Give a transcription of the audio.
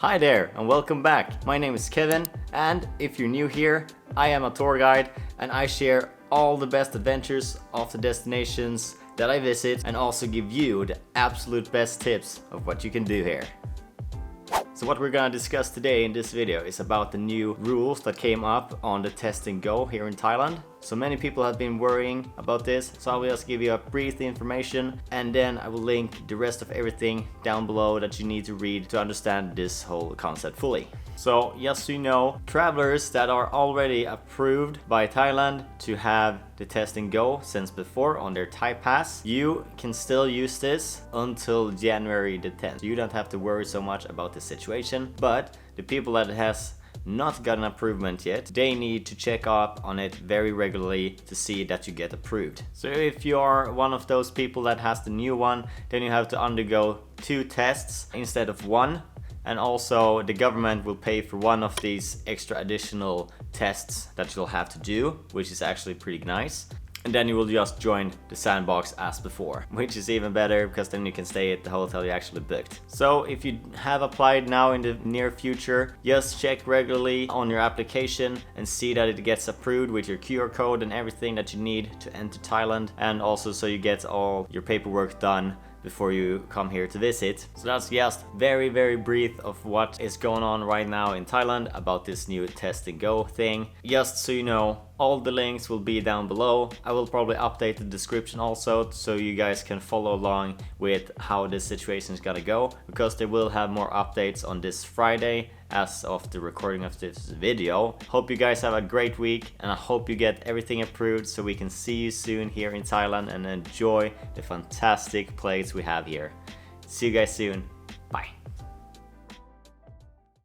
Hi there and welcome back. My name is Kevin, and if you're new here, I am a tour guide and I share all the best adventures of the destinations that I visit and also give you the absolute best tips of what you can do here. So what we're gonna discuss today in this video is about the new rules that came up on the test and go here in Thailand. So many people have been worrying about this, so I will just give you a brief information and then I will link the rest of everything down below that you need to read to understand this whole concept fully. So just so you know, travelers that are already approved by Thailand to have the test and go since before on their Thai pass, you can still use this until January the 10th. You don't have to worry so much about the situation, but the people that has not gotten approved yet, they need to check up on it very regularly to see that you get approved. So if you are one of those people that has the new one, then you have to undergo 2 tests instead of 1. And also the government will pay for one of these extra additional tests that you'll have to do, which is actually pretty nice. And then you will just join the sandbox as before, which is even better because then you can stay at the hotel you actually booked. So if you have applied now in the near future, just check regularly on your application and see that it gets approved with your QR code and everything that you need to enter Thailand, and also so you get all your paperwork done before you come here to visit. So that's just very brief of what is going on right now in Thailand about this new test and go thing. Just so you know, all the links will be down below. I will probably update the description also so you guys can follow along with how this situation is gonna go, because they will have more updates on this Friday as of the recording of this video. Hope you guys have a great week and I hope you get everything approved so we can see you soon here in Thailand and enjoy the fantastic place we have here. See you guys soon.